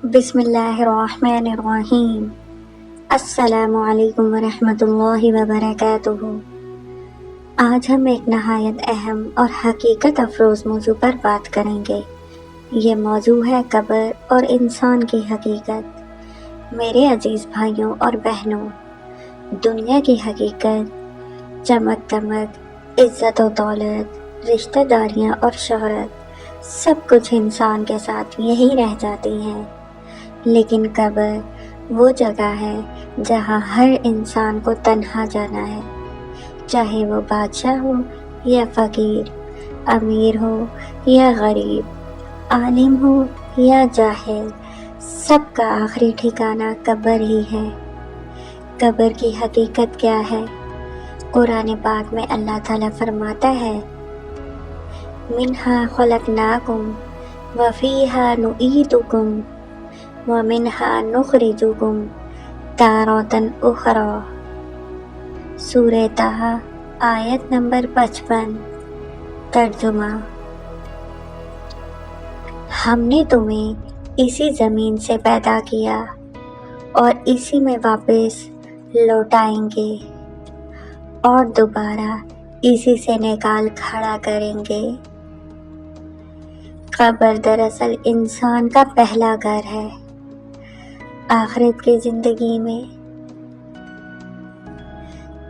بسم اللہ الرحمن الرحیم۔ السلام علیکم ورحمۃ اللہ وبرکاتہ۔ آج ہم ایک نہایت اہم اور حقیقت افروز موضوع پر بات کریں گے۔ یہ موضوع ہے قبر اور انسان کی حقیقت۔ میرے عزیز بھائیوں اور بہنوں، دنیا کی حقیقت، چمک دمک، عزت و دولت، رشتہ داریاں اور شہرت، سب کچھ انسان کے ساتھ یہی رہ جاتی ہیں، لیکن قبر وہ جگہ ہے جہاں ہر انسان کو تنہا جانا ہے، چاہے وہ بادشاہ ہو یا فقیر، امیر ہو یا غریب، عالم ہو یا جاہل، سب کا آخری ٹھکانہ قبر ہی ہے۔ قبر کی حقیقت کیا ہے؟ قرآن پاک میں اللہ تعالیٰ فرماتا ہے، مِنْهَا خَلَقْنَاكُمْ وَفِيهَا نُعِيدُكُمْ وَمِنْهَا نُخْرِجُكُمْ تَارَةً أُخْرَىٰ۔ سورہ طٰہٰ آیت نمبر 55۔ ترجمہ: ہم نے تمہیں اسی زمین سے پیدا کیا اور اسی میں واپس لوٹائیں گے اور دوبارہ اسی سے نکال کھڑا کریں گے۔ قبر دراصل انسان کا پہلا گھر ہے۔ آخرت کی زندگی میں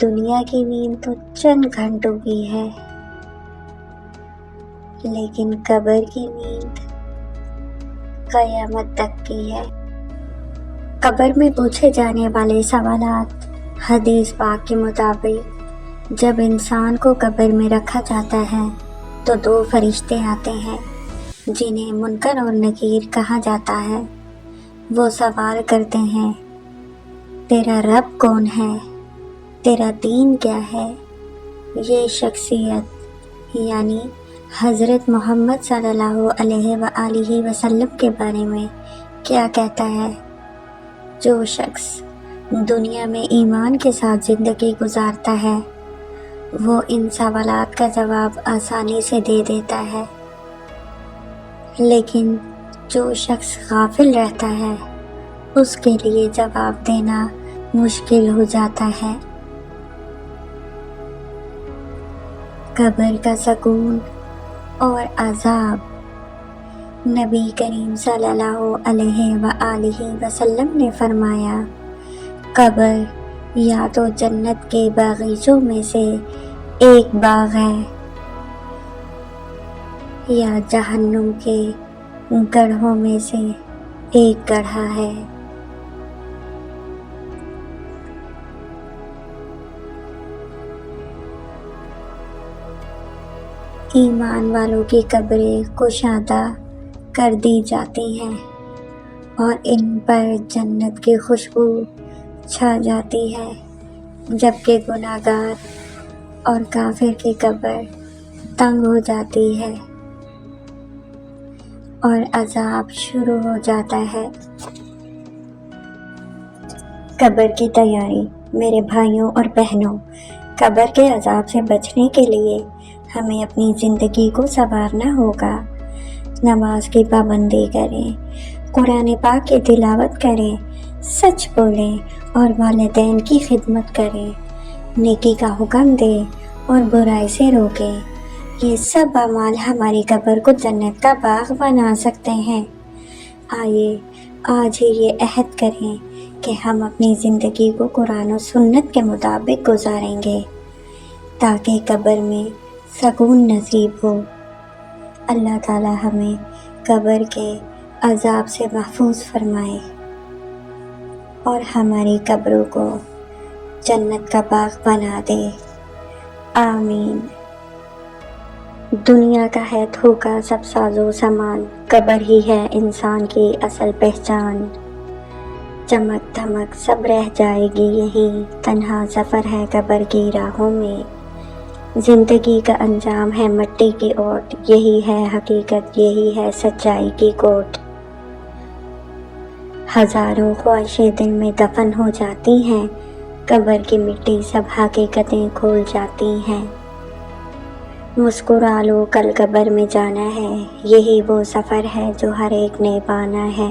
دنیا کی نیند تو چند گھنٹوں کی ہے، لیکن قبر کی نیند قیامت تک کی ہے۔ قبر میں پوچھے جانے والے سوالات۔ حدیث پاک کے مطابق جب انسان کو قبر میں رکھا جاتا ہے تو 2 فرشتے آتے ہیں جنہیں منکر اور نکیر کہا جاتا ہے۔ وہ سوال کرتے ہیں، تیرا رب کون ہے؟ تیرا دین کیا ہے؟ یہ شخصیت یعنی حضرت محمد صلی اللہ علیہ وآلہ وسلم کے بارے میں کیا کہتا ہے؟ جو شخص دنیا میں ایمان کے ساتھ زندگی گزارتا ہے وہ ان سوالات کا جواب آسانی سے دے دیتا ہے، لیکن جو شخص غافل رہتا ہے اس کے لیے جواب دینا مشکل ہو جاتا ہے۔ قبر کا سکون اور عذاب۔ نبی کریم صلی اللہ علیہ وآلہ وسلم نے فرمایا، قبر یا تو جنت کے باغیچوں میں سے ایک باغ ہے یا جہنم کے گڑھوں میں سے ایک گڑھا ہے۔ ایمان والوں کی قبریں کشادہ کر دی جاتی ہیں اور ان پر جنت کی خوشبو چھا جاتی ہے، جبکہ گناہگار اور کافر کی قبر تنگ ہو جاتی ہے اور عذاب شروع ہو جاتا ہے۔ قبر کی تیاری۔ میرے بھائیوں اور بہنوں، قبر کے عذاب سے بچنے کے لیے ہمیں اپنی زندگی کو سنوارنا ہوگا۔ نماز کی پابندی کریں، قرآن پاک کی تلاوت کریں، سچ بولیں اور والدین کی خدمت کریں، نیکی کا حکم دیں اور برائی سے روکیں۔ یہ سب اعمال ہماری قبر کو جنت کا باغ بنا سکتے ہیں۔ آئیے آج ہی یہ عہد کریں کہ ہم اپنی زندگی کو قرآن و سنت کے مطابق گزاریں گے تاکہ قبر میں سکون نصیب ہو۔ اللہ تعالی ہمیں قبر کے عذاب سے محفوظ فرمائے اور ہماری قبروں کو جنت کا باغ بنا دے، آمین۔ دنیا کا ہے تھوکا سب ساز و سامان، قبر ہی ہے انسان کی اصل پہچان۔ چمک دھمک سب رہ جائے گی یہی، تنہا سفر ہے قبر کی راہوں میں۔ زندگی کا انجام ہے مٹی کی اوٹ، یہی ہے حقیقت، یہی ہے سچائی کی کوٹ۔ ہزاروں خواہشیں دل میں دفن ہو جاتی ہیں، قبر کی مٹی سب حقیقتیں کھول جاتی ہیں۔ مسکرا لو کل قبر میں جانا ہے، یہی وہ سفر ہے جو ہر ایک نے پانا ہے۔